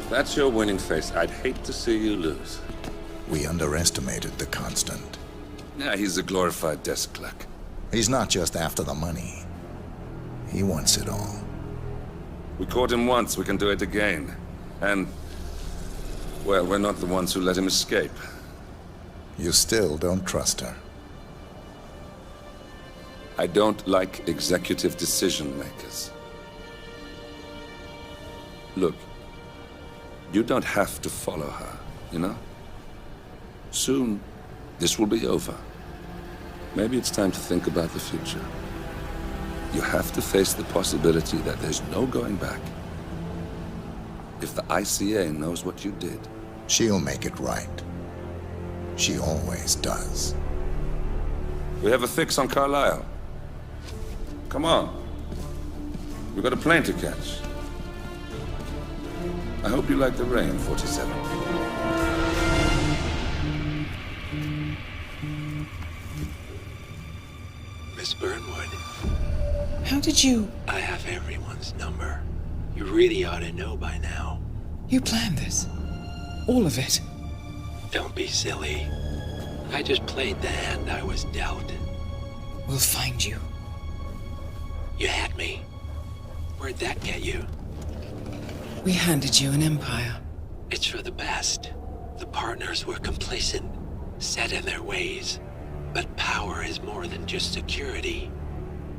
that's your winning face, I'd hate to see you lose. We underestimated the Constant. Yeah, he's a glorified desk clerk. He's not just after the money. He wants it all. We caught him once, we can do it again. And, well, we're not the ones who let him escape. You still don't trust her. I don't like executive decision makers. Look, you don't have to follow her, you know? Soon, this will be over. Maybe it's time to think about the future. You have to face the possibility that there's no going back. If the ICA knows what you did... She'll make it right. She always does. We have a fix on Carlisle. Come on. We've got a plane to catch. I hope you like the rain, 47. Miss Burnwood. How did you... I have everyone's number. You really ought to know by now. You planned this? All of it? Don't be silly. I just played the hand I was dealt. We'll find you. You had me. Where'd that get you? We handed you an empire. It's for the best. The partners were complacent, set in their ways. But power is more than just security.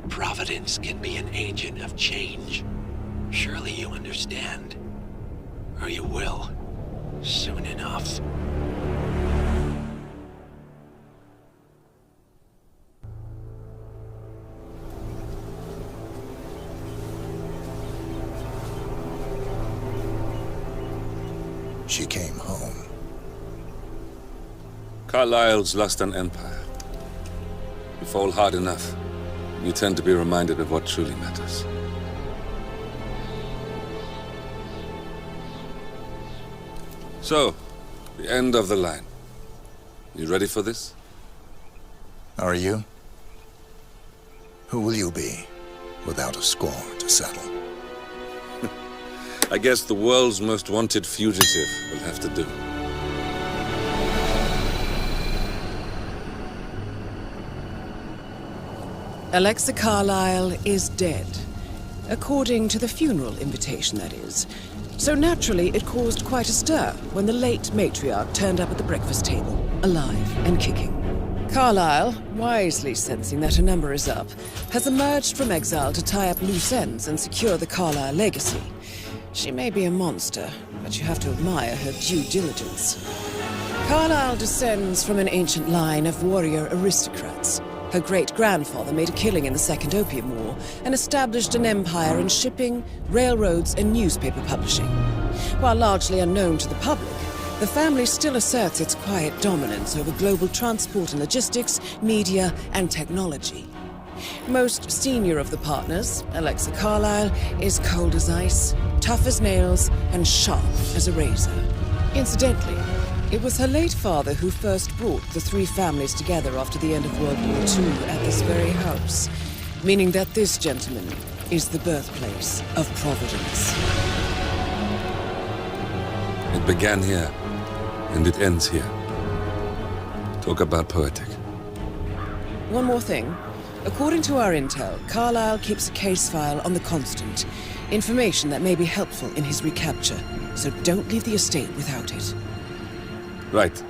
Providence can be an agent of change. Surely you understand. Or you will. Soon enough. She came home. Carlisle's lost an empire. You fall hard enough, you tend to be reminded of what truly matters. So, the end of the line. You ready for this? Are you? Who will you be, without a score to settle? I guess the world's most wanted fugitive will have to do. Alexa Carlisle is dead. According to the funeral invitation, that is. So naturally, it caused quite a stir when the late matriarch turned up at the breakfast table, alive and kicking. Carlisle, wisely sensing that her number is up, has emerged from exile to tie up loose ends and secure the Carlisle legacy. She may be a monster, but you have to admire her due diligence. Carlisle descends from an ancient line of warrior aristocrats. Her great-grandfather made a killing in the Second Opium War and established an empire in shipping, railroads, and newspaper publishing. While largely unknown to the public, the family still asserts its quiet dominance over global transport and logistics, media, and technology. Most senior of the partners, Alexa Carlisle, is cold as ice, tough as nails, and sharp as a razor. Incidentally, it was her late father who first brought the three families together after the end of World War II at this very house, meaning that this gentleman is the birthplace of Providence. It began here, and it ends here. Talk about poetic. One more thing. According to our intel, Carlisle keeps a case file on the Constant. Information that may be helpful in his recapture, so don't leave the estate without it. Right.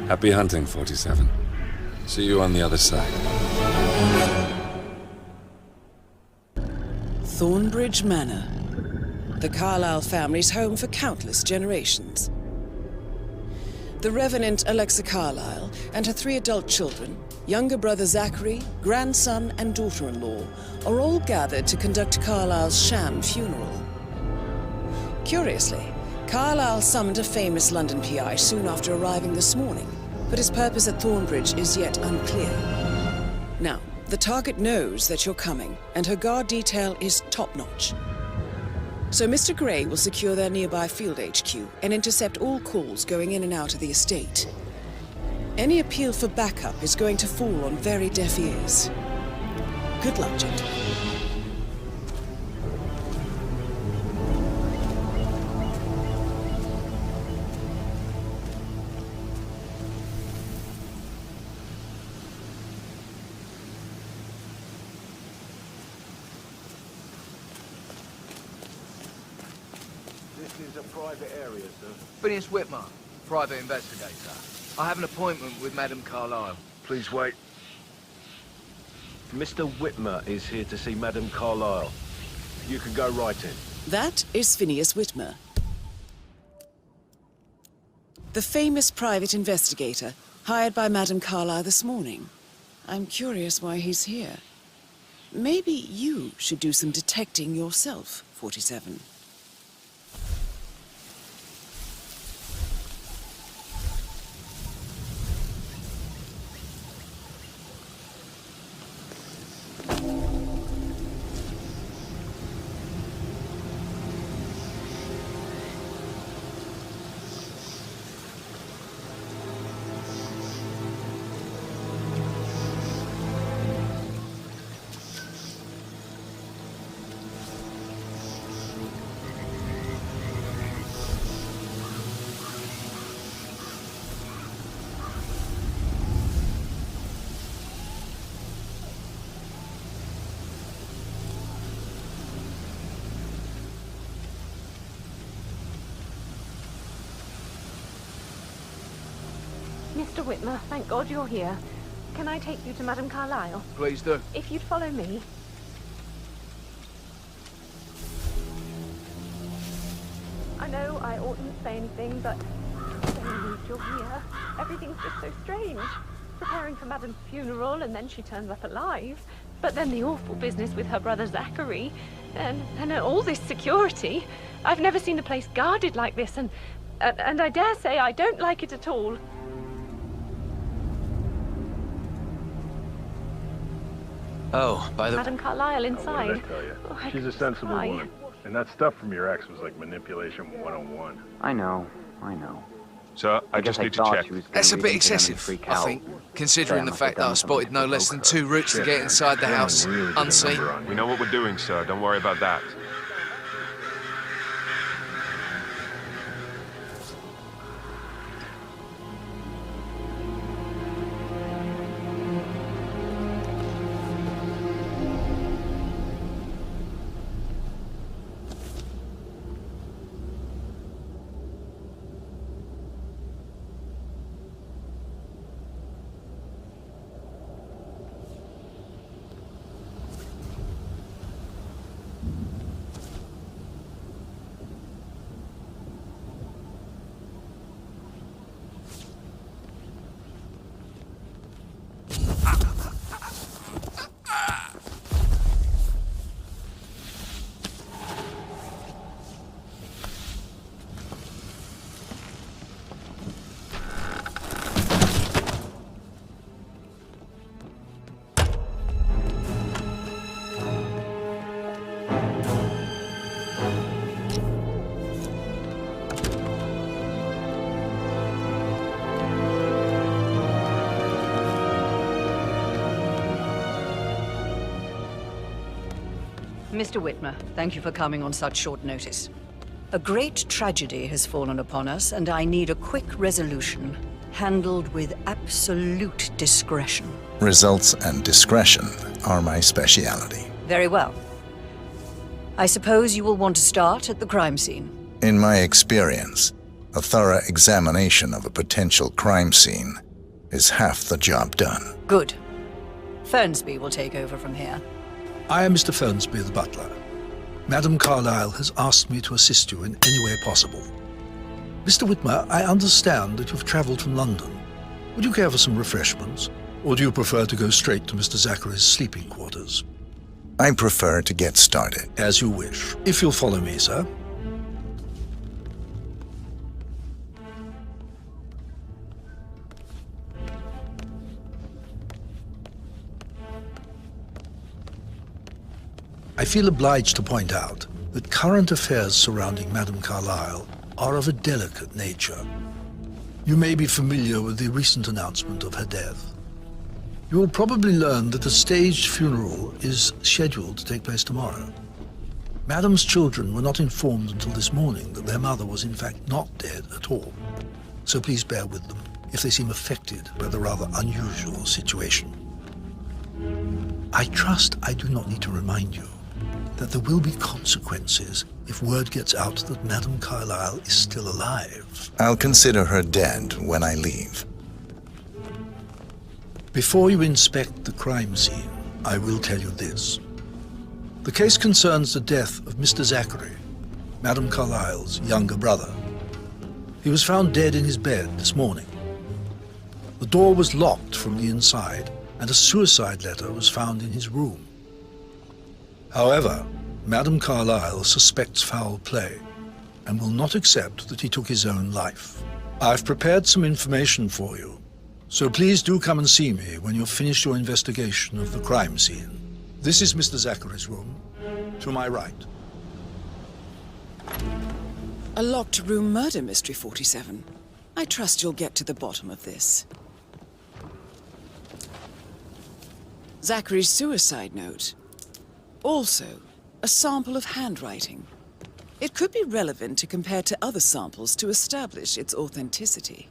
Happy hunting, 47. See you on the other side. Thornbridge Manor. The Carlisle family's home for countless generations. The Revenant Alexa Carlisle and her 3 adult children, younger brother Zachary, grandson and daughter-in-law, are all gathered to conduct Carlisle's sham funeral. Curiously, Carlisle summoned a famous London PI soon after arriving this morning, but his purpose at Thornbridge is yet unclear. Now, the target knows that you're coming, and her guard detail is top-notch. So Mr. Gray will secure their nearby field HQ and intercept all calls going in and out of the estate. Any appeal for backup is going to fall on very deaf ears. Good luck, gentlemen. is a private area, sir. Phineas Whitmer, private investigator. I have an appointment with Madame Carlyle. Please wait. Mr. Whitmer is here to see Madame Carlyle. You can go right in. That is Phineas Whitmer, the famous private investigator hired by Madame Carlyle this morning. I'm curious why he's here. Maybe you should do some detecting yourself, 47. Mr. Whitmer, thank God you're here. Can I take you to Madame Carlyle? Please do. If you'd follow me. I know I oughtn't say anything, but I'm so relieved you're here. Everything's just so strange. Preparing for Madame's funeral, and then she turns up alive. But then the awful business with her brother Zachary, and all this security. I've never seen the place guarded like this, and I dare say I don't like it at all. Oh, by the... Madame Carlyle inside. What did I tell you? Oh, I She's a could sensible cry. woman. And that stuff from your ex was like manipulation 101. I know. So, I guess just need to thought check. she was gonna That's a read bit into them and excessive, freak I out. think, considering Damn, the I fact that I done spotted something no to less than provoke 2 routes to get inside the house, Really good unseen. number on you. We know what we're doing, sir. Don't worry about that. Mr. Whitmer, thank you for coming on such short notice. A great tragedy has fallen upon us, and I need a quick resolution, handled with absolute discretion. Results and discretion are my speciality. Very well. I suppose you will want to start at the crime scene. In my experience, a thorough examination of a potential crime scene is half the job done. Good. Fernsby will take over from here. I am Mr. Fernsby, the butler. Madame Carlyle has asked me to assist you in any way possible. Mr. Whitmer, I understand that you've travelled from London. Would you care for some refreshments? Or do you prefer to go straight to Mr. Zachary's sleeping quarters? I prefer to get started. As you wish. If you'll follow me, sir. I feel obliged to point out that current affairs surrounding Madame Carlyle are of a delicate nature. You may be familiar with the recent announcement of her death. You will probably learn that a staged funeral is scheduled to take place tomorrow. Madame's children were not informed until this morning that their mother was in fact not dead at all. So please bear with them if they seem affected by the rather unusual situation. I trust I do not need to remind you that there will be consequences if word gets out that Madame Carlyle is still alive. I'll consider her dead when I leave. Before you inspect the crime scene, I will tell you this. The case concerns the death of Mr. Zachary, Madame Carlyle's younger brother. He was found dead in his bed this morning. The door was locked from the inside, and a suicide letter was found in his room. However, Madame Carlyle suspects foul play and will not accept that he took his own life. I've prepared some information for you, so please do come and see me when you've finished your investigation of the crime scene. This is Mr. Zachary's room, to my right. A locked room murder mystery, 47. I trust you'll get to the bottom of this. Zachary's suicide note. Also, a sample of handwriting. It could be relevant to compare to other samples to establish its authenticity.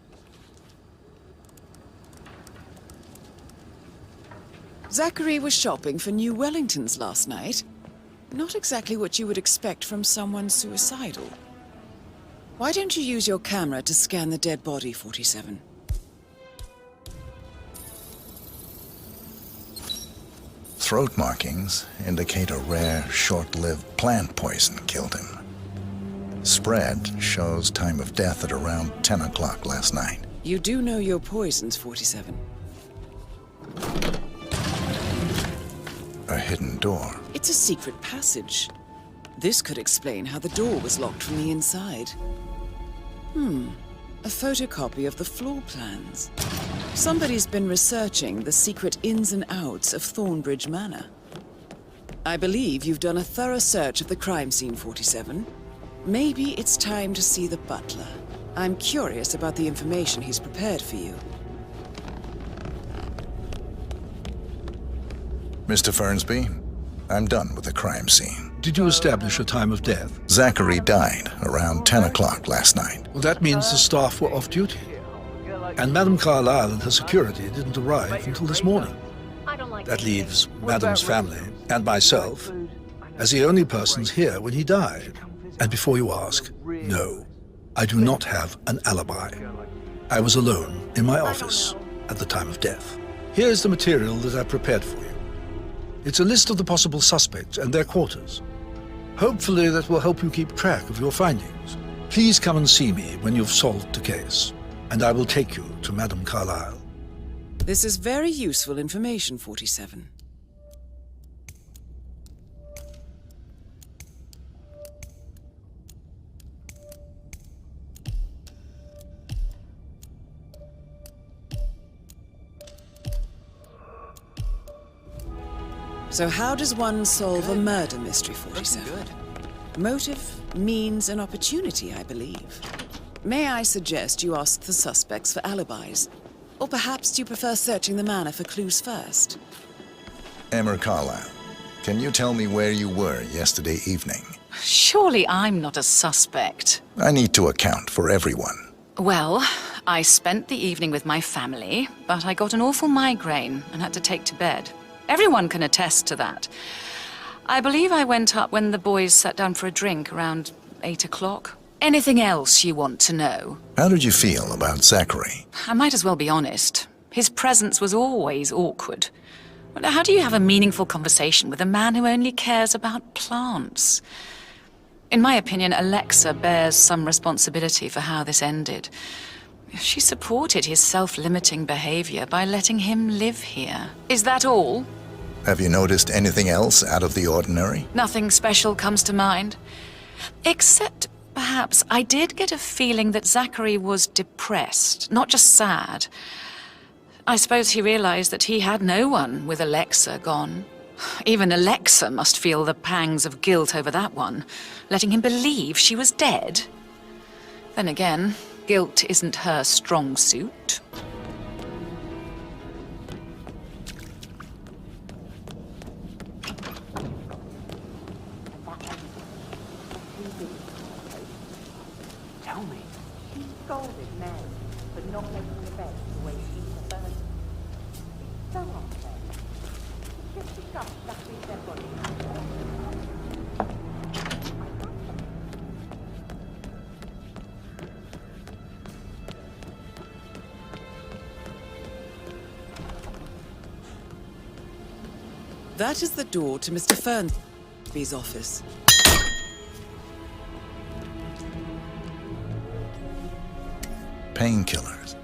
Zachary was shopping for new Wellingtons last night. Not exactly what you would expect from someone suicidal. Why don't you use your camera to scan the dead body, 47? Throat markings indicate a rare, short-lived plant poison killed him. Spread shows time of death at around 10 o'clock last night. You do know your poisons, 47. A hidden door. It's a secret passage. This could explain how the door was locked from the inside. A photocopy of the floor plans. Somebody's been researching the secret ins and outs of Thornbridge Manor. I believe you've done a thorough search of the crime scene, 47. Maybe it's time to see the butler. I'm curious about the information he's prepared for you. Mr. Fernsby, I'm done with the crime scene. Did you establish a time of death? Zachary died around 10 o'clock last night. Well, that means the staff were off duty. And Madame Carlyle and her security didn't arrive until this morning. That leaves Madame's family and myself as the only persons here when he died. And before you ask, no, I do not have an alibi. I was alone in my office at the time of death. Here's the material that I prepared for you. It's a list of the possible suspects and their quarters. Hopefully that will help you keep track of your findings. Please come and see me when you've solved the case, and I will take you to Madame Carlyle. This is very useful information, 47. So how does one solve a murder mystery, 47? Motive, means, and opportunity, I believe. May I suggest you ask the suspects for alibis? Or perhaps do you prefer searching the manor for clues first? Emma Carlyle, can you tell me where you were yesterday evening? Surely I'm not a suspect. I need to account for everyone. Well, I spent the evening with my family, but I got an awful migraine and had to take to bed. Everyone can attest to that. I believe I went up when the boys sat down for a drink around 8 o'clock. Anything else you want to know? How did you feel about Zachary? I might as well be honest. His presence was always awkward. Well, how do you have a meaningful conversation with a man who only cares about plants? In my opinion, Alexa bears some responsibility for how this ended. She supported his self-limiting behavior by letting him live here. Is that all? Have you noticed anything else out of the ordinary? Nothing special comes to mind. Except, perhaps, I did get a feeling that Zachary was depressed, not just sad. I suppose he realized that he had no one with Alexa gone. Even Alexa must feel the pangs of guilt over that one, letting him believe she was dead. Then again, guilt isn't her strong suit. Tell me. She scolded Mary for not making the bed the way she preferred. It's so unfair. Just discuss Zachary's dead body. That is the door to Mr. Fernby's office. Painkillers.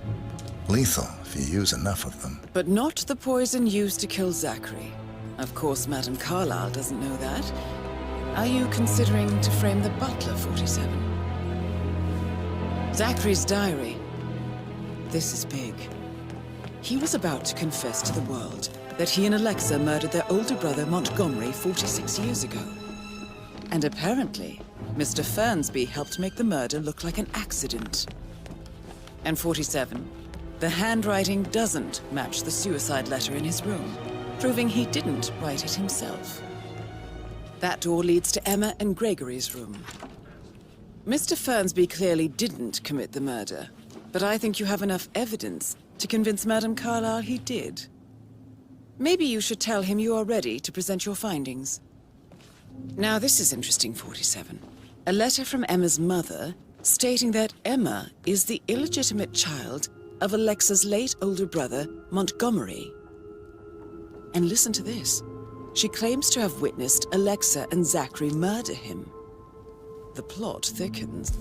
Lethal if you use enough of them. But not the poison used to kill Zachary. Of course, Madame Carlyle doesn't know that. Are you considering to frame the butler, 47? Zachary's diary. This is big. He was about to confess to the world that he and Alexa murdered their older brother Montgomery 46 years ago. And apparently, Mr. Fernsby helped make the murder look like an accident. And 47, the handwriting doesn't match the suicide letter in his room, proving he didn't write it himself. That door leads to Emma and Gregory's room. Mr. Fernsby clearly didn't commit the murder, but I think you have enough evidence to convince Madame Carlyle he did. Maybe you should tell him you are ready to present your findings. Now this is interesting, 47. A letter from Emma's mother stating that Emma is the illegitimate child of Alexa's late older brother, Montgomery. And listen to this. She claims to have witnessed Alexa and Zachary murder him. The plot thickens.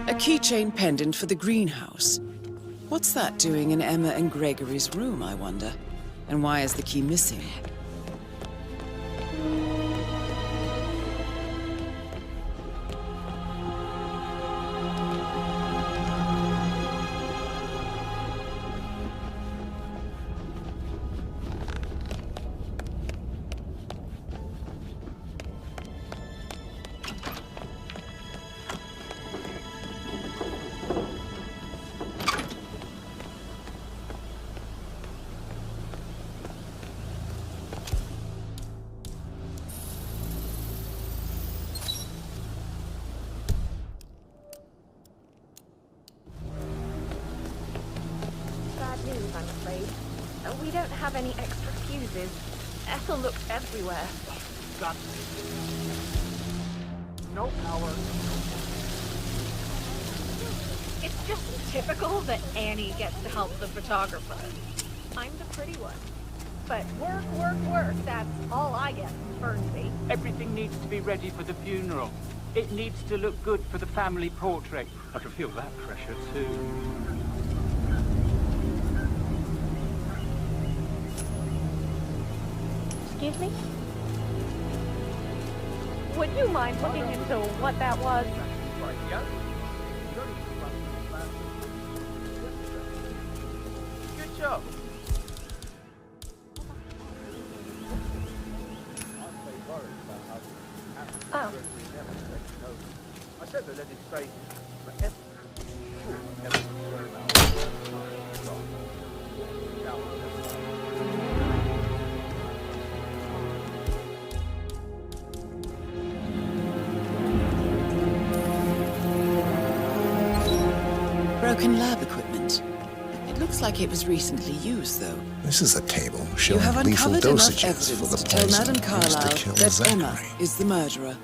A keychain pendant for the greenhouse. What's that doing in Emma and Gregory's room, I wonder? And why is the key missing? I'm afraid. We don't have any extra fuses. Ethel looked everywhere. Got no power. It's just typical that Annie gets to help the photographer. I'm the pretty one. But work, work, work. That's all I get from Fernsby. Everything needs to be ready for the funeral. It needs to look good for the family portrait. I can feel that pressure too. Excuse me? Would you mind looking into what that was? Good job. Oh. I said that let it stay. Broken lab equipment. It looks like it was recently used, though. This is a table You showing have lethal uncovered enough dosages for evidence the to tell poison Madame used to Carlyle kill that Zachary. Emma is the murderer.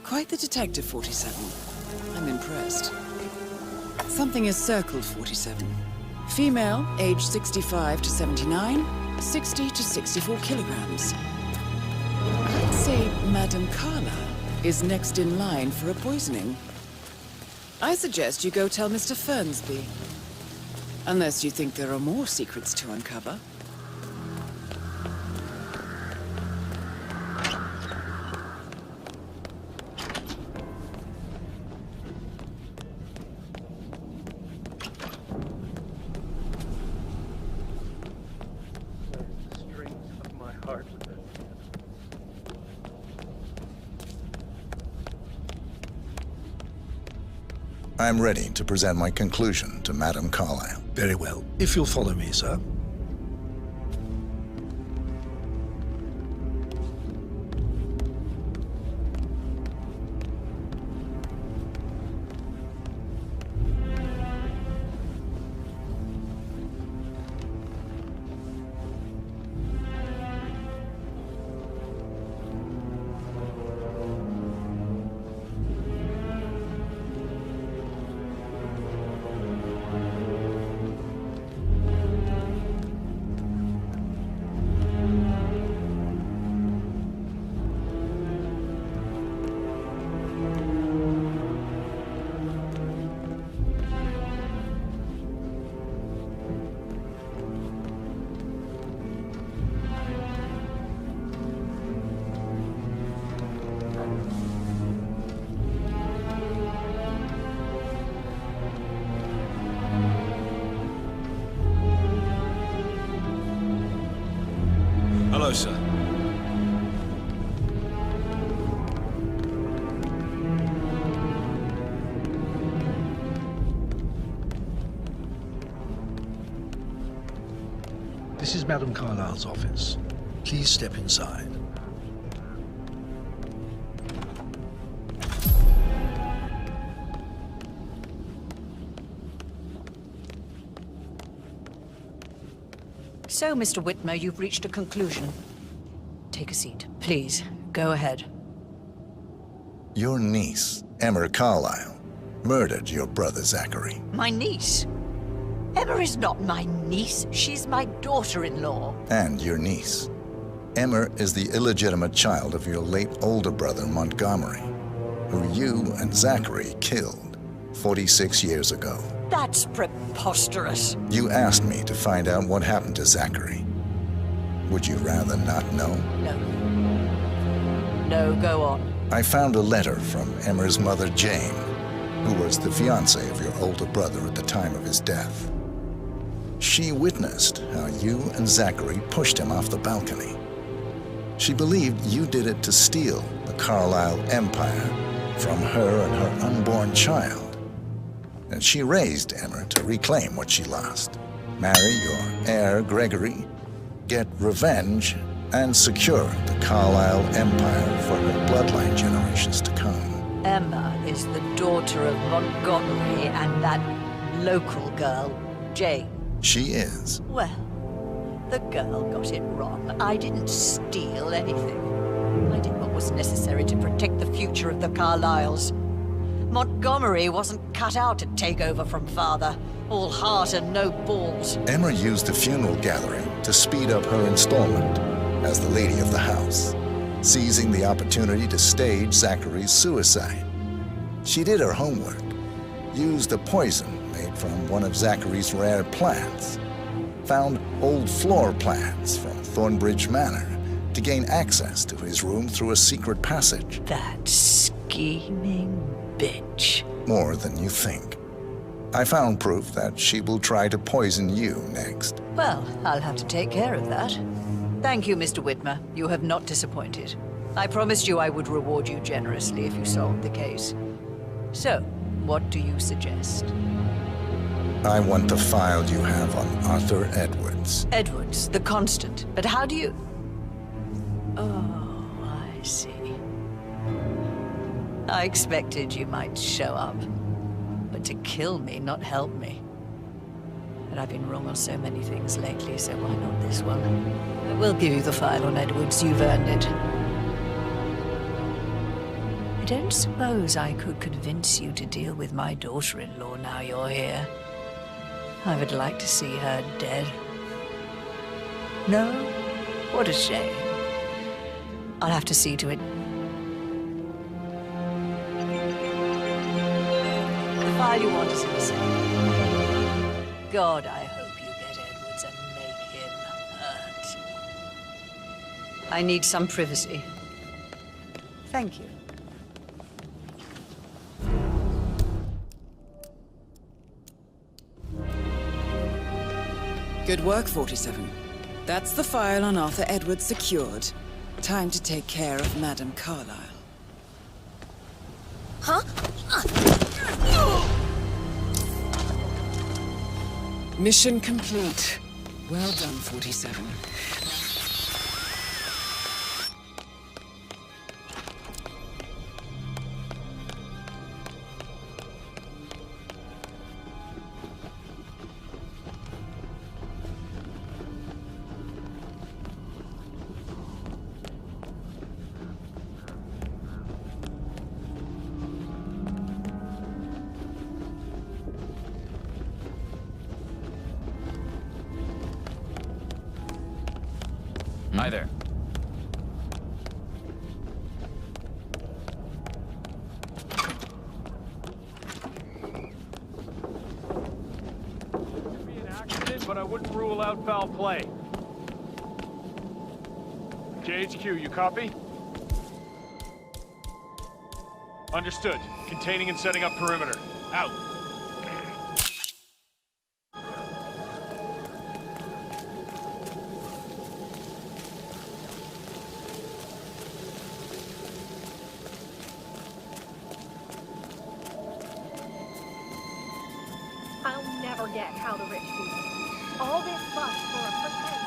Quite the detective, 47. I'm impressed. Something is circled, 47. Female, age 65 to 79, 60 to 64 kilograms. I'd say Madame Carlyle is next in line for a poisoning. I suggest you go tell Mr. Fernsby. Unless you think there are more secrets to uncover. I'm ready to present my conclusion to Madame Carlyle. Very well. If you'll follow me, sir. This is Madame Carlyle's office. Please step inside. So, Mr. Whitmer, you've reached a conclusion. Take a seat. Please, go ahead. Your niece, Emma Carlyle, murdered your brother Zachary. My niece? Emma is not my niece. She's my daughter-in-law. And your niece. Emma is the illegitimate child of your late older brother Montgomery, who you and Zachary killed 46 years ago. That's preposterous. You asked me to find out what happened to Zachary. Would you rather not know? No. No, go on. I found a letter from Emma's mother, Jane, who was the fiancée of your older brother at the time of his death. She witnessed how you and Zachary pushed him off the balcony. She believed you did it to steal the Carlyle empire from her and her unborn child. And she raised Emma to reclaim what she lost. Marry your heir, Gregory, get revenge, and secure the Carlyle empire for her bloodline generations to come. Emma is the daughter of Montgomery and that local girl, Jane. She is. Well, the girl got it wrong. I didn't steal anything. I did what was necessary to protect the future of the Carlyles. Montgomery wasn't cut out to take over from father. All heart and no balls. Emma used the funeral gathering to speed up her installment as the lady of the house, seizing the opportunity to stage Zachary's suicide. She did her homework, used a poison made from one of Zachary's rare plants, found old floor plans from Thornbridge Manor to gain access to his room through a secret passage. That scheming bitch. More than you think. I found proof that she will try to poison you next. Well, I'll have to take care of that. Thank you, Mr. Whitmer. You have not disappointed. I promised you I would reward you generously if you solved the case. So, what do you suggest? I want the file you have on Arthur Edwards. Edwards, the Constant. But how do you... Oh, I see. I expected you might show up. But to kill me, not help me. But I've been wrong on so many things lately, so why not this one? I will give you the file on Edwards. You've earned it. I don't suppose I could convince you to deal with my daughter-in-law now you're here. I would like to see her dead. No? What a shame. I'll have to see to it. The file you want is in the safe. God, I hope you get Edwards and make him hurt. I need some privacy. Thank you. Good work, 47. That's the file on Arthur Edwards secured. Time to take care of Madame Carlyle. Huh? Mission complete. Well done, 47. Hi there. Could be an accident, but I wouldn't rule out foul play. JHQ, you copy? Understood. Containing and setting up perimeter. Out. I'll never get how the rich do this. All this fuss for a pretend